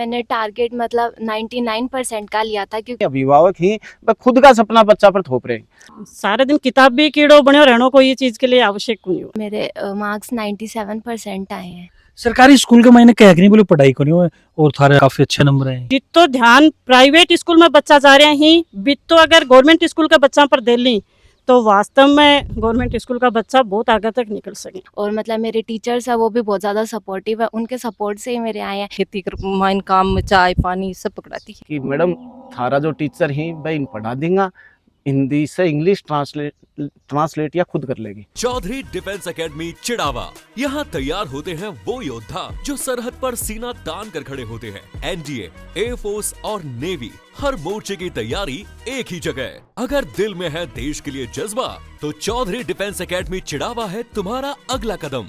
मैंने टारगेट मतलब 99% का लिया था क्योंकि अभिभावक ही खुद का सपना बच्चा पर थोप रहे हैं। सारे दिन किताब भी कीड़ो बने रहनो कोई चीज के लिए आवश्यक नहीं हो। मेरे मार्क्स 97% आए हैं। सरकारी स्कूल के मैंने कह नहीं बोले पढ़ाई करनी हो और थारे काफी अच्छे नंबर आए। जितो ध्यान प्राइवेट स्कूल में बच्चा जा रहे हैं बितो अगर गवर्नमेंट स्कूल का बच्चा पर दे ली तो वास्तव में गवर्नमेंट स्कूल का बच्चा बहुत आगे तक निकल सके। और मतलब मेरे टीचर्स है वो भी बहुत ज़्यादा सपोर्टिव है, उनके सपोर्ट से ही मेरे आए हैं। खेती कर माइन काम में चाय पानी सब पकड़ाती है कि मैडम थारा जो टीचर ही भाई इन पढ़ा देंगे, हिंदी से इंग्लिश ट्रांसलेट या खुद कर लेगी। चौधरी डिफेंस एकेडमी चिड़ावा, यहाँ तैयार होते हैं वो योद्धा जो सरहद पर सीना तान कर खड़े होते हैं। एनडीए, एयरफोर्स और नेवी, हर मोर्चे की तैयारी एक ही जगह। अगर दिल में है देश के लिए जज्बा तो चौधरी डिफेंस एकेडमी चिड़ावा है तुम्हारा अगला कदम।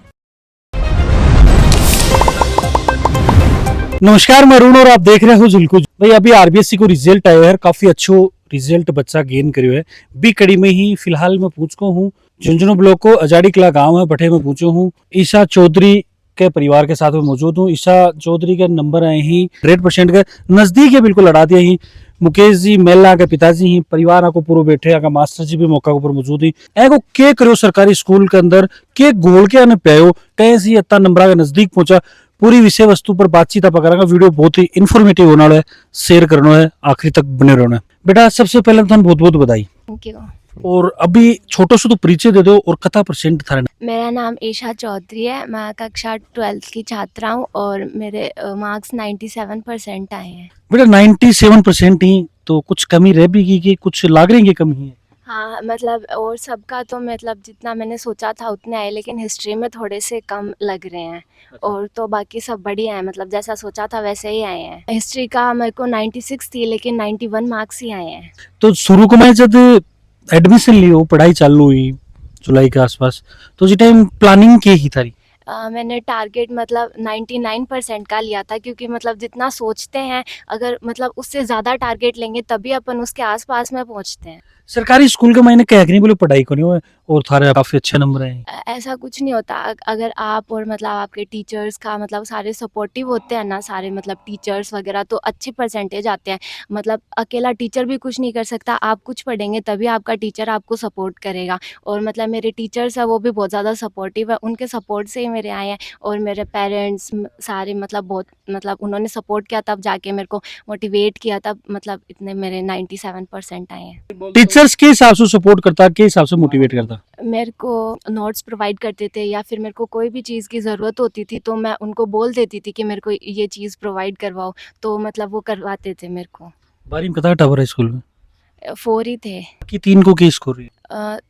नमस्कार, मैं अरुण और आप देख रहे हो जुल्कू। भाई अभी आरबीएससी को रिजल्ट आयो है, काफी अच्छो रिजल्ट बच्चा गेन करियो है। बी कड़ी में ही फिलहाल मैं पूछको हूँ झुंझुनू ब्लॉक को अजाड़ी किला गांव है बठे में पूछो हूँ ईशा चौधरी के परिवार के साथ में मौजूद हूँ। ईशा चौधरी के नंबर आए ही 100% के नजदीक है, बिल्कुल लड़ा दिया ही। मुकेश जी मेला के पिताजी ही परिवार को पूरा बैठे आका मास्टर जी भी मौका ऊपर मौजूद ही। एगो के करो सरकारी स्कूल के अंदर के गोल के आने प्यायो कैसे इतना नंबर के नजदीक पहुंचा, पूरी विषय वस्तु पर बातचीत आप करेंगे। वीडियो बहुत ही इन्फॉर्मेटिव होने वाला है, शेयर करना है, आखिरी तक बने रहना है। बेटा सबसे पहले तो बहुत बहुत बधाई। Thank you. और अभी छोटा सा तो परिचय दे दो और कथा परसेंट था। मेरा नाम ईशा चौधरी है, मैं कक्षा 12th की छात्रा हूँ और मेरे मार्क्स 97% आए हैं। बेटा 97% ही तो कुछ कमी रह भी की कुछ लाग रही है कमी है? हाँ मतलब और सबका तो मतलब जितना मैंने सोचा था उतने आए, लेकिन हिस्ट्री में थोड़े से कम लग रहे हैं और तो बाकी सब बढ़िया है, मतलब जैसा सोचा था वैसे ही आए हैं। हिस्ट्री का मेरे को 96 थी लेकिन 91 मार्क्स ही आए हैं। तो शुरू को मैं जब एडमिशन लियो पढ़ाई चालू हुई जुलाई के आसपास तो जी टाइम प्लानिंग की ही थारी? मैंने टारगेट मतलब 99% का लिया था क्योंकि मतलब जितना सोचते हैं अगर मतलब उससे ज़्यादा टारगेट लेंगे तभी अपन उसके आसपास में पहुंचते हैं। सरकारी स्कूल के मैंने कह नहीं बोले पढ़ाई करनी हो और थारे काफी अच्छे नंबर आए। ऐसा कुछ नहीं होता अगर आप और मतलब आपके टीचर्स का मतलब सारे सपोर्टिव होते हैं ना, सारे मतलब टीचर्स वगैरह तो अच्छे परसेंटेज आते हैं। मतलब अकेला टीचर भी कुछ नहीं कर सकता, आप कुछ पढ़ेंगे तभी आपका टीचर आपको सपोर्ट करेगा। और मतलब मेरे टीचर्स है वो भी बहुत ज़्यादा सपोर्टिव है, उनके सपोर्ट से ही मेरे आए हैं। और मेरे पेरेंट्स सारे मतलब बहुत मतलब उन्होंने सपोर्ट किया, तब जाके मेरे को मोटिवेट किया, तब मतलब इतने मेरे 97% आए हैं। टीचर्स के हिसाब से सपोर्ट करता, के हिसाब से मोटिवेट करता? मेरे को नोट्स प्रोवाइड करते थे या फिर मेरे को कोई भी चीज़ की ज़रूरत होती थी तो मैं उनको बोल देती थी कि मेरे को ये चीज़ प्रोवाइड करवाओ, तो मतलब वो करवाते थे मेरे को। बारी में कता टवर है स्कूल में? 4 ही थे कि 3 को की स्कोर?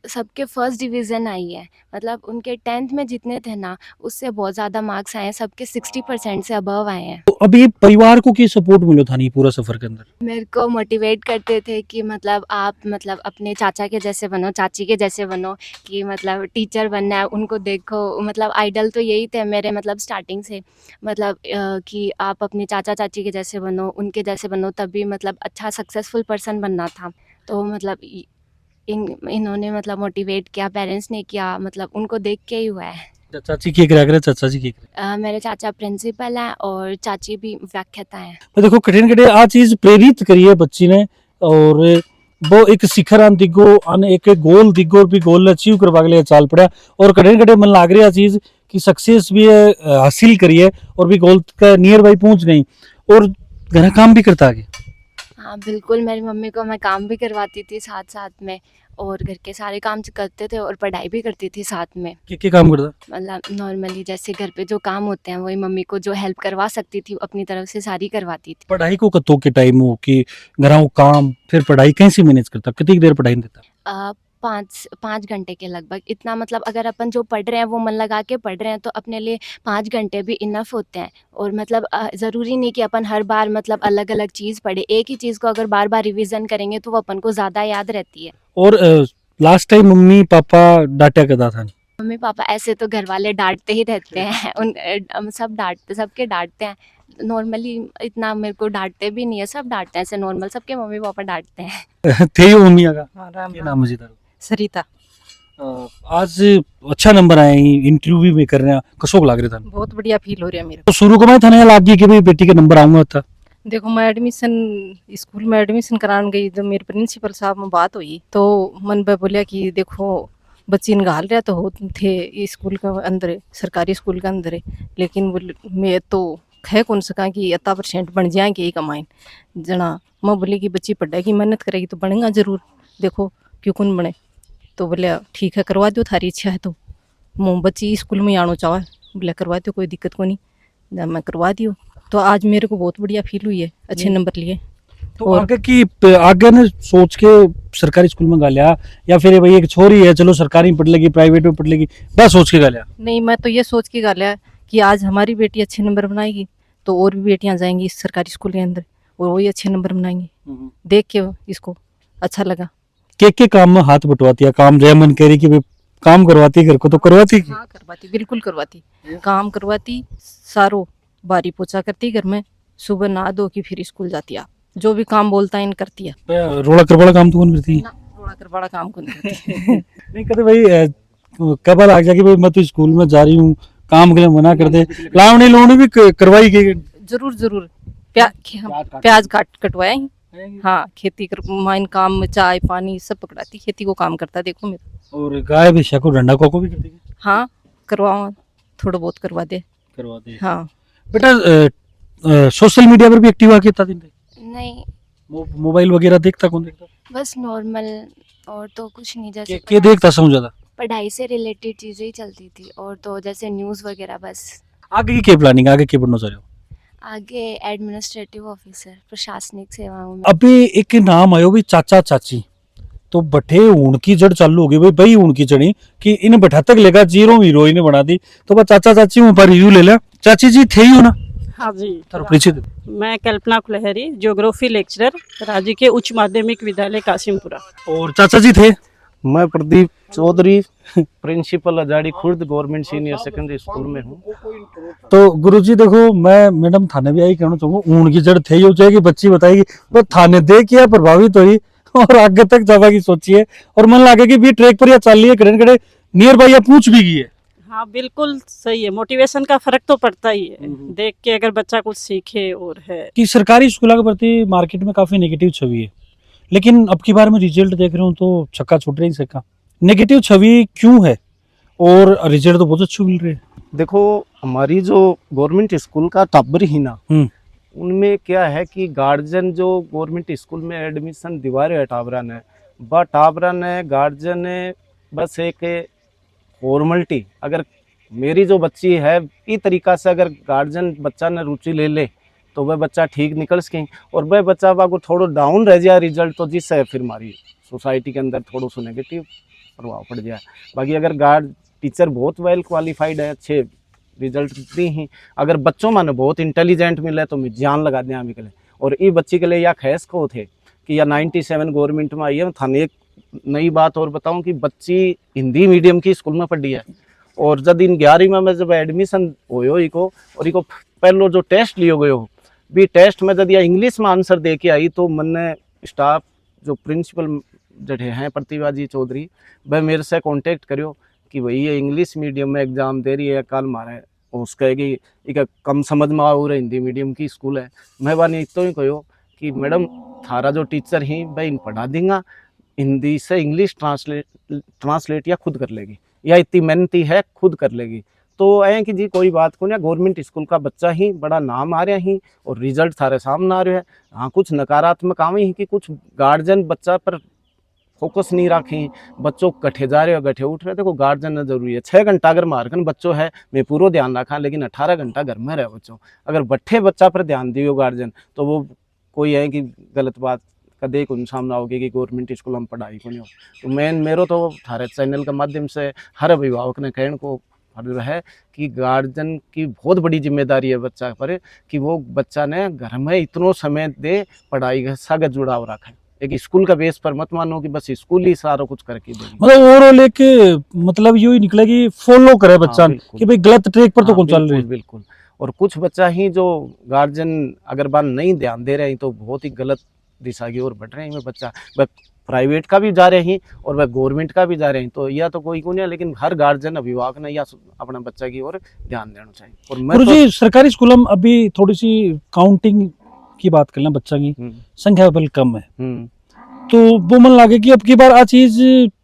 सबके फर्स्ट डिवीज़न आई है, मतलब उनके 10th में जितने थे ना उससे बहुत ज़्यादा मार्क्स आए हैं, सबके 60% से अबव आए हैं। तो अभी परिवार को की सपोर्ट मिलो था नहीं पूरा सफर के अंदर? मेरे को मोटिवेट करते थे कि मतलब आप मतलब अपने चाचा के जैसे बनो, चाची के जैसे बनो, कि मतलब टीचर बनना है, उनको देखो। मतलब आइडल तो यही थे मेरे मतलब स्टार्टिंग से, मतलब कि आप अपने चाचा चाची के जैसे बनो, उनके जैसे बनो, तभी मतलब अच्छा सक्सेसफुल पर्सन बनना था। तो मतलब इन्होंने मतलब मोटिवेट किया, पेरेंट्स ने किया, मतलब उनको देख के ही हुआ है। चाची की करे चाचा जी की मेरे चाचा प्रिंसिपल हैं और चाची भी व्याख्याता हैं। तो देखो कठिन कठिन आ चीज प्रेरित करी है बच्ची ने और वो एक शिखर आन दिगो आन एक गोल दिगो और भी गोल अचीव करवा के लिए चाल पड़ा और कठिन कठिन मन लाग रही है चीज की सक्सेस भी हासिल करी है और भी गोल का नियर बाई पहुंच गई और घर काम भी करता आगे। हाँ बिल्कुल, मेरी मम्मी को मैं काम भी करवाती थी साथ साथ में और घर के सारे काम करते थे और पढ़ाई भी करती थी साथ में। क्या काम करता? मतलब नॉर्मली जैसे घर पे जो काम होते हैं वही मम्मी को जो हेल्प करवा सकती थी अपनी तरफ से सारी करवाती थी। पढ़ाई को कतो के टाइम हो कि घर काम फिर पढ़ाई कैसे मैनेज करता, कितनी देर पढ़ाई देता? 5 घंटे के लगभग, इतना मतलब अगर अपन जो पढ़ रहे हैं वो मन लगा के पढ़ रहे हैं तो अपने लिए 5 घंटे भी इनफ होते हैं। और मतलब ज़रूरी नहीं कि अपन हर बार मतलब अलग अलग चीज़ पढ़े, एक ही चीज़ को अगर बार बार रिवीजन करेंगे तो वो अपन को ज़्यादा याद रहती है। और लास्ट टाइम मम्मी पापा डांटा करता था? मम्मी पापा ऐसे तो घर वाले डांटते ही रहते हैं, उन सब डांटते, सबके डांटते हैं नॉर्मली, इतना मेरे को डांटते भी नहीं है, सब डांटते हैं ऐसे नॉर्मल, सबके मम्मी पापा डांटते हैं। थे मम्मी का राम क्या नाम है? सरिता। आज अच्छा नंबर आए, इंटरव्यू भी कर रहे हैं, कसो लग रहा था? बहुत बढ़िया फील हो रहा है मेरे तो शुरू को मैं थाने लागी कि भाई बेटी के नंबर आऊंगा था? देखो मैं एडमिशन स्कूल में एडमिशन कराने गई, जब मेरे प्रिंसिपल साहब में बात हुई तो मन पे बोलिया कि देखो बच्ची निकाल रहा तो हो थे स्कूल का अंदर, सरकारी स्कूल के अंदर, लेकिन मैं तो है कौन सका कि 80% बन जाएंगे एक कमाइन जना। मैं बोली कि बच्ची पढ़ेगी मेहनत करेगी तो बनेगा जरूर, देखो क्यों कौन बने। तो बोले ठीक है करवा दो, थारी इच्छा है तो मैं बच्ची स्कूल में आना चाहे, बोले करवा दो कोई दिक्कत को नहीं, जब मैं करवा दियो तो आज मेरे को बहुत बढ़िया फील हुई है, अच्छे नंबर लिए। तो और- आगे की आगे ने सोच के सरकारी स्कूल में गालिया या फिर भाई एक छोरी है चलो सरकारी में पढ़ लेगी प्राइवेट में पढ़ लेगी, बस सोच के गालिया? नहीं, मैं तो ये सोच के गालिया कि आज हमारी बेटी अच्छे नंबर बनाएगी तो और भी बेटियां जाएंगी इस सरकारी स्कूल के अंदर और वही अच्छे नंबर बनाएंगी। देख के इसको अच्छा लगा। के काम में हाथ बटवाती है, काम जय मन कह रही कि भाई काम करवाती घर को तो करवाती की? हाँ करवाती, बिल्कुल करवाती, काम करवाती, सारो बारी पोछा करती घर में, सुबह नहा धो के फिर स्कूल जाती है, जो भी काम बोलता है इन करती है। रोड़ा करवाड़ा काम तो कौन करती है? ना थोड़ा कर बड़ा काम कौन करती। नहीं कहते भाई कब आ गया कि भाई मैं तो स्कूल में जा रही हूँ काम के लिए मना कर दे, लावणी लोनी भी करवाई गई? जरूर जरूर प्याज कटवाया ही। हाँ खेती कर माइन काम में चाय पानी सब पकड़ाती, खेती को काम करता देखो मेरा। और गाय भैंसा को डंडा को भी करती है? हाँ करवाओ, थोड़ा बहुत करवा दे। करवाते हैं। हाँ बेटा सोशल मीडिया पर भी एक्टिव आके इतना दिन थे? नहीं, मोबाइल वगैरह देखता कौन देखता? बस नॉर्मल, और तो कुछ नहीं, जैसे के देखता समझ ज्यादा? पढ़ाई से रिलेटेड चीज़ें ही चलती थी, और तो जैसे न्यूज़ वगैरह बस। आगे की क्या प्लानिंग, आगे क्या बनना चाह रहे हो? आगे एडमिनिस्ट्रेटिव ऑफिसर, प्रशासनिक सेवाओं में। अभी एक नाम आयो भी चाचा चाची, तो बठे ऊन की जड़ चालू हो गई भाई ऊन की चढ़ी कि इन बैठा तक लेगा जीरो हीरो ने बना दी, तो बस चाचा चाची हूँ पर रिव्यू ले लिया। चाची जी थे ही हो ना? हाँ जी, तारो परिचित? मैं कल्पना कुलहरी, ज्योग्राफी लेक्चरर, राज्य के उच्च माध्यमिक विद्यालय कासिमपुरा। और चाचा जी थे? मैं Pradeep Chaudhary, principal Ajadi Khurd government senior secondary school में हूँ। तो गुरुजी देखो मैं मैडम थाने भी आई कहना चाहूंगा ऊन की जड़ थे ही हो जाएगी, बच्ची बताएगी वो थाने देख या प्रभावित हुई और आगे तक जावा की सोचिए और मन लगे कि भी ट्रैक पर या चल लिए कड़े कड़े नियर बाई या पूछ भी गई है। हाँ बिल्कुल सही है, मोटिवेशन का फर्क तो पड़ता ही है, देख के अगर बच्चा कुछ सीखे। और है कि सरकारी स्कूलों के प्रति मार्केट में काफी नेगेटिव छवि है, लेकिन अब की बार में रिजल्ट देख रहा हूँ तो छक्का छूट नहीं सका। नेगेटिव छवि क्यों है और रिजल्ट तो बहुत अच्छे मिल रहे हैं? देखो हमारी जो गवर्नमेंट स्कूल का टाबर ही ना, उनमें क्या है कि गार्जियन जो गवर्नमेंट स्कूल में एडमिशन दिवा रहे हैं टाबरा ने गार्जियन ने बस एक फॉर्मलिटी, अगर मेरी जो बच्ची है इस तरीका से अगर गार्जियन बच्चा ने रुचि ले ले तो वह बच्चा ठीक निकल सके, और वह बच्चा को थोड़ा डाउन रह जाए रिजल्ट तो जिससे फिर हमारी सोसाइटी के अंदर थोड़ा सा नेगेटिव प्रभाव पड़ जाए। बाकी अगर टीचर बहुत वेल क्वालिफाइड है, अच्छे रिजल्ट दी ही, अगर बच्चों माने बहुत इंटेलिजेंट मिले तो मैं जान लगा दें अभी के लिए। और ये बच्ची के लिए या खैस को थे कि या 97 गवर्नमेंट में आई है। थाने एक नई बात और बताऊं कि बच्ची हिंदी मीडियम की स्कूल में पढ़ी है, और जब इन 11वीं में मैं जब एडमिशन होयो इको और इको पहलो जो टेस्ट लियो गयो भी टेस्ट में जब या इंग्लिश में आंसर दे के आई तो मैंने स्टाफ जो प्रिंसिपल जड़े हैं प्रतिभा जी चौधरी, वह मेरे से कांटेक्ट करियो कि भाई ये इंग्लिश मीडियम में एग्ज़ाम दे रही है, कल मारे उसका है कि एक कम समझ में आ रहा हिंदी मीडियम की स्कूल है। मैं बानी इतो ही कहो कि मैडम थारा जो टीचर ही भाई इन पढ़ा देंगा, हिंदी से इंग्लिश ट्रांसलेट या खुद कर लेगी, या इतनी मेहनती है खुद कर लेगी। तो ऐ कि जी कोई बात को नहीं, गवर्नमेंट स्कूल का बच्चा ही बड़ा नाम आ रहा ही और रिजल्ट सारे सामने आ रहे हैं। हाँ कुछ नकारात्मक काम ही कि कुछ गार्जियन बच्चा पर फोकस नहीं रखें, बच्चों गठे जा रहे हो गठे उठ रहे। देखो गार्जियन ने जरूरी है 6 घंटा अगर मारकन बच्चों है मैं पूरा ध्यान रखा, लेकिन 18 घंटा घर में रहे बच्चों, अगर बट्ठे बच्चा पर ध्यान दियो गार्जियन तो वो कोई है कि गलत बात कदे को सामना होगी कि गवर्नमेंट स्कूल में पढ़ाई को नहीं हो। तो मेरो तो थारे चैनल के माध्यम से हर अभिभावक ने कहने को है कि गार्जियन की बहुत बड़ी जिम्मेदारी है बच्चा पर कि वो बच्चा ने घर में इतनो समय दे पढ़ाई के साथ जुड़ाव रखा है। एक स्कूल का बेस पर मत मानो कि बस स्कूल ही सारा कुछ करके देगी। मतलब ओवरऑल एक मतलब यू ही निकला कि फॉलो करे बच्चा कि भाई गलत ट्रैक पर तो कौन चल रही है। बिल्कुल। और कुछ बच्चा ही जो गार्जियन अगर बात नहीं ध्यान दे रहे हैं तो बहुत ही गलत दिशा की ओर बढ़ रहे हैं। बच्चा वह प्राइवेट का भी जा रहे हैं और वह गवर्नमेंट का भी जा रहे हैं, तो यह तो कोई को नहीं है, लेकिन हर गार्जियन अभिभावक ने या अपना बच्चा की ओर ध्यान देना चाहिए। और मैं गुरुजी सरकारी स्कूल में अभी थोड़ी सी काउंटिंग की बात कर लें बच्चा की हम्म, संख्या बल कम है हम्म। तो वो मन लागे कि अब की बार आ चीज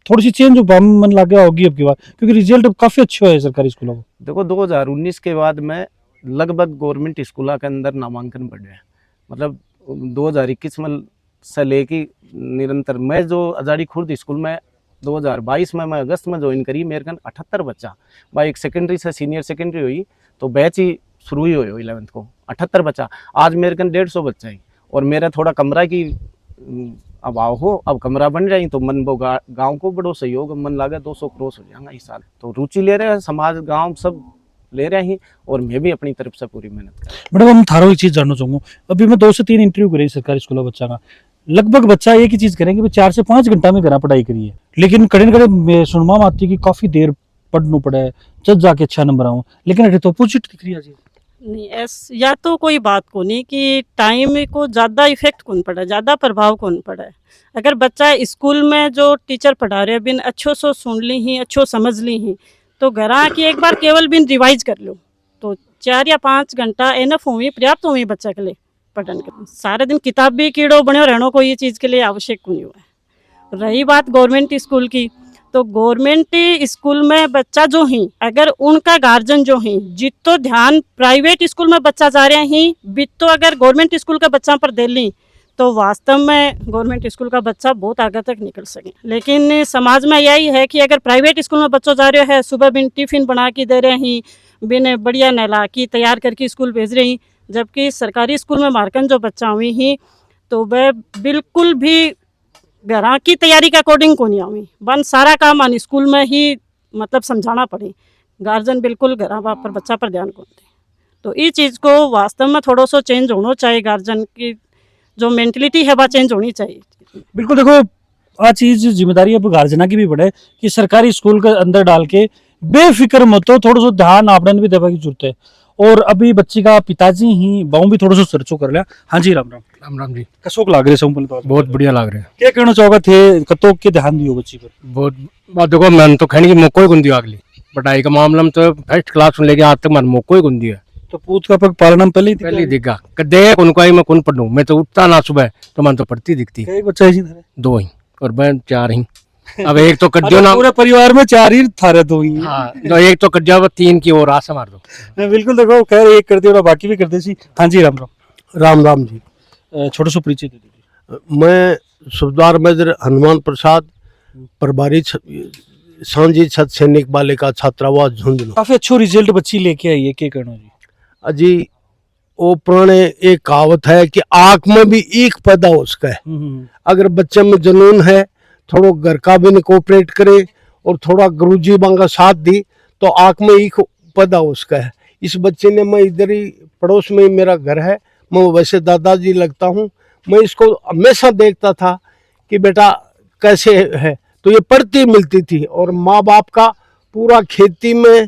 थोड़ी सी चेंज हो मन लागे होगी अब की बार क्योंकि रिजल्ट काफी अच्छे हुए सरकारी स्कूलों को। देखो 2019 के बाद में लगभग गवर्नमेंट स्कूलों के अंदर नामांकन बढ़े हैं। मतलब 2021 में से लेके निरंतर मैं जो अजाड़ी खुर्द स्कूल में 2022 में मैं अगस्त में ज्वाइन करी, मेरे कन 78 बच्चा भाई, एक सेकेंडरी से सीनियर सेकेंडरी हुई तो बैच ही शुरू ही हुई 11th को 78 बच्चा। आज मेरे कन 150 बच्चा है और मेरा थोड़ा कमरा की अभाव हो, अब कमरा बन जाए तो मन वो गांव को बड़ो सहयोग, मन लागे 200 क्रॉस हो जाएगा इस साल। तो रुचि ले रहे हैं, समाज गांव सब ले रहे हैं और मैं भी अपनी तरफ से पूरी मेहनत कर रहा मैडम हम थारो एक चीज जानना चाहूंगा, अभी मैं 2 से 3 इंटरव्यू करी सरकारी स्कूलों बच्चा का, लगभग बच्चा एक ही चीज करेंगे 4 से 5 घंटा में घर पढ़ाई करिए, लेकिन कड़े न कड़े सुनवा में आती है कि काफी देर पढ़ना पड़े जब जाके अच्छा नंबर आऊँ, लेकिन अरे तो अपोजिट दिख रही है जी। नहीं या तो कोई बात को नहीं कि टाइम को ज़्यादा इफेक्ट कौन पड़ा है, ज़्यादा प्रभाव कौन पड़ा है। अगर बच्चा स्कूल में जो टीचर पढ़ा रहे बिन अच्छो से सुन ली ही, अच्छो समझ ली ही, तो घर आके एक बार केवल बिन रिवाइज कर लो तो 4 या 5 घंटा एनफ हुई, पर्याप्त हुई बच्चा के लिए पढ़ने के। सारे दिन किताब भी कीड़ो बने रहने को ये चीज़ के लिए आवश्यक नहीं हुआ है। रही बात गवर्नमेंट स्कूल की, तो गवर्नमेंट स्कूल में बच्चा जो ही, अगर उनका गार्जियन जो ही जितो ध्यान प्राइवेट स्कूल में बच्चा जा रहे ही बितो अगर गवर्नमेंट स्कूल का बच्चा पर दे ली तो वास्तव में गवर्नमेंट स्कूल का बच्चा बहुत आगे तक निकल सके। लेकिन समाज में यही है कि अगर प्राइवेट स्कूल में बच्चों जा रहे हैं, सुबह बिन टिफिन बना के दे रहे हैं, बिन बढ़िया नहला की तैयार करके स्कूल भेज रहे हैं, जबकि सरकारी स्कूल में मारकन जो बच्चा हुई ही तो वह बिल्कुल भी घर की तैयारी के अकॉर्डिंग को नहीं आवी, बन सारा काम आनी स्कूल में ही मतलब समझाना पड़े, गार्जियन बिल्कुल घर पर बच्चा पर ध्यान को दे। तो ये चीज़ को वास्तव में थोड़ा सा चेंज होना चाहिए, गार्जियन की जो मेंटलिटी है वह चेंज होनी चाहिए। बिल्कुल देखो आ चीज जिम्मेदारी अब गार्जना की भी बढ़े कि सरकारी स्कूल के अंदर डाल के बेफिक्र मत हो, थोड़ा सा ध्यान आपने भी देने की जरूरत है। और अभी बच्ची का पिताजी ही बाऊ भी थोड़ा सा सर्चो कर लिया। हाँ जी राम राम। राम राम जी। कसोक लाग रहे सब तो बहुत बढ़िया लग रहे हैं। क्या कहना चाहोगे थे कतो के ध्यान दियो बच्ची पर? बहुत बात देखो, मैंने तो कहने की मौका ही कौन दिया, अगली पढ़ाई के मामले में तो फर्स्ट क्लास से लेके आज तक मैंने मौका ही कौन दिया। तो पूत का पग पालना में पहले पहले दिखा कदे उनको ही मैं कौन पढ़ूं, मैं तो उठता ना सुबह तो मैं तो पढ़ती दिखती। एक बच्चा ही था? 2 ही और मैं 4 ही। अब एक तो कड्डियो ना, पूरे परिवार में 4 ही थारे 2 ही। हाँ तो एक तो कड्डिया 3 की और आस मार दो। बिल्कुल देखो खैर एक कर दियो बाकी भी कर दे सी। हाँ जी राम राम। राम राम जी। छोटा सा परिचय दे दीजिए। मैं सुबेदार मेजर हनुमान प्रसाद, प्रभारी सांझी छत सैनिक बालिका छात्रावास झुंझुनू। काफी अच्छा रिजल्ट बच्ची लेके आई है, क्या कहना जी? अजी वो पुराने एक कहावत है कि आंख में भी ईख पैदा हो उसका है। अगर बच्चे में जुनून है, थोड़ा घर का भी कोऑपरेट करे और थोड़ा गुरुजी बांगा साथ दी तो आंख में ईख पैदा हो उसका है। इस बच्चे ने, मैं इधर ही पड़ोस में ही मेरा घर है, मैं वैसे दादाजी लगता हूँ, मैं इसको हमेशा देखता था कि बेटा कैसे है, तो ये पढ़ती मिलती थी और माँ बाप का पूरा खेती में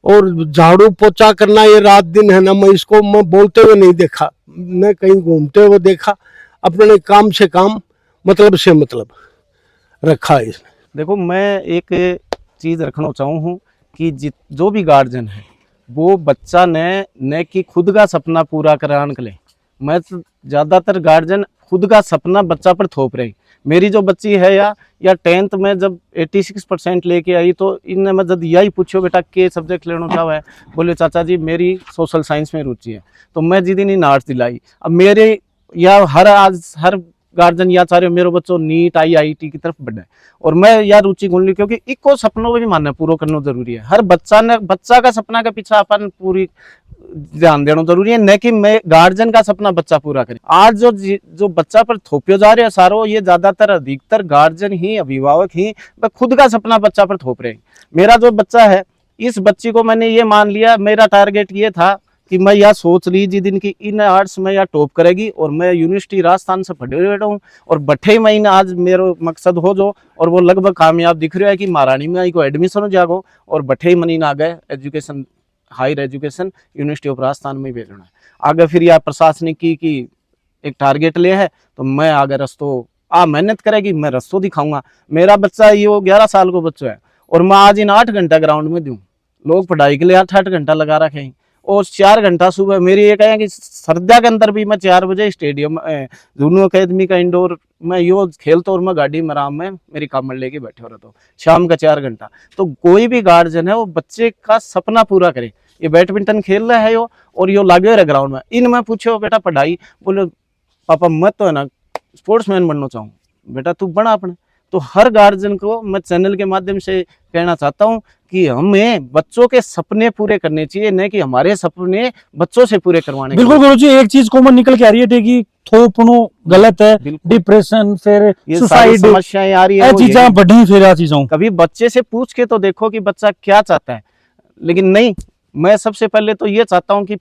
और झाड़ू पोछा करना ये रात दिन है ना, मैं इसको मैं बोलते हुए नहीं देखा, न कहीं घूमते हुए देखा, अपने काम से काम मतलब से मतलब रखा है इसने। देखो मैं एक चीज़ रखना चाहूँ कि जो भी गार्जियन है वो बच्चा ने कि खुद का सपना पूरा कराने के लिए, मैं तो ज़्यादातर गार्जियन खुद का सपना बच्चा पर थोप रही। मेरी जो बच्ची है या 10th में जब 86% लेके आई तो इनने मैं जब यही पूछो बेटा के सब्जेक्ट लेना चाहो है, बोले चाचा जी मेरी सोशल साइंस में रुचि है, तो मैं जिदी नहीं आर्ट्स दिलाई। अब मेरे या हर गार्जियन या चाह रहे मेरे बच्चों नीट IIT की तरफ बढ़े और मैं या रुचि घूम ली, क्योंकि इको सपनों को भी मानना पूरा करना जरूरी है। हर बच्चा का सपना के पीछे अपन पूरी ध्यान देना जरूरी है, न कि मैं गार्जियन का सपना बच्चा पूरा करे। आज जो बच्चा पर थोपियो जा रहे हैं सारो, ये ज्यादातर अधिकतर गार्जियन ही अभिभावक ही खुद का सपना बच्चा पर थोप रहे हैं। मेरा जो बच्चा है, इस बच्ची को मैंने ये मान लिया, मेरा टारगेट ये था कि मैं यह सोच ली जिस दिन की इन आर्ट्स में या टॉप करेगी और मैं यूनिवर्सिटी राजस्थान से पढ़े बैठा हूँ और बठे महीने आज मेरा मकसद हो जो, और वो लगभग कामयाब दिख रहा है कि महारानी में आई को एडमिशन हो जागो और बठे ही महीने आ गए education higher education university of Rajasthan में भेजना है। आगे फिर यह प्रशासनिक की एक टारगेट ले है तो मैं आगे रस्तों मेहनत करेगी, मैं रस्तों दिखाऊंगा। मेरा बच्चा ये 11 साल को बच्चा है और मैं आज इन 8 घंटा ग्राउंड में दूँ, लोग पढ़ाई के लिए 8 घंटा लगा रखे हैं और 4 घंटा सुबह मेरी ये कहें कि सर्दिया के अंदर भी मैं 4 बजे स्टेडियम जूनू अकेडमी का इंडोर में यो खेलता और मैं गाड़ी में आराम में मेरी कामड़ लेके बैठे हो रहता हूँ शाम का 4 घंटा। तो कोई भी गार्जियन है वो बच्चे का सपना पूरा करे। ये बैडमिंटन खेल रहा है यो और यो लागे रहे ग्राउंड में, इन में पूछो बेटा पढ़ाई, बोले पापा मैं तो है ना स्पोर्ट्समैन बनना चाहूँ, बेटा तू बना अपने। तो हर गार्जियन को मैं चैनल के माध्यम से कहना चाहता हूँ कि हमें बच्चों के सपने पूरे करने चाहिए, न कि हमारे सपने बच्चों से पूरे करवाने। बिल्कुल गुरुजी, एक चीज कॉमन निकल के आ रही है कि थोपनो गलत है, डिप्रेशन, फिर ये सारी सुसाइड, समस्याएं आ रही है वो चीजें यही। बढ़ी फिर चीजों। कभी बच्चे से पूछ के तो देखो कि बच्चा क्या चाहता है, लेकिन नहीं, मैं सबसे पहले तो ये चाहता हूँ कि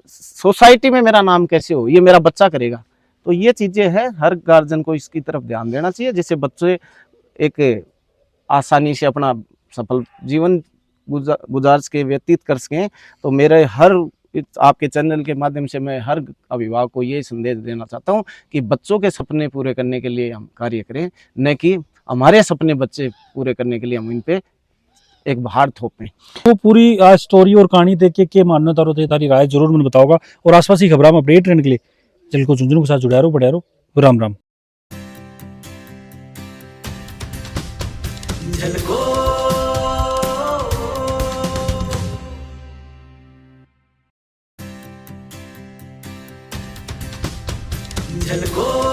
सोसाइटी में मेरा नाम कैसे हो, ये मेरा बच्चा करेगा। तो ये चीजें हैं, हर गार्जियन को इसकी तरफ ध्यान देना चाहिए, जिससे बच्चे एक आसानी से अपना सफल जीवन गुजार के व्यतीत कर सकें। तो मेरे हर आपके चैनल के माध्यम से मैं हर अभिभावक को ये संदेश देना चाहता हूँ कि बच्चों के सपने पूरे करने के लिए हम कार्य करें, न कि हमारे सपने बच्चे पूरे करने के लिए हम इन पे एक भार थोपें। तो पूरी स्टोरी और कहानी देख के मानना तारो थे तारी राय जरूर मैंने बताओगा, और आसपास की खबरों में अपडेट रहने के लिए चैनल को झुंझुनू के साथ जुड़ा रहो, बढ़िया रहो। राम राम। झलको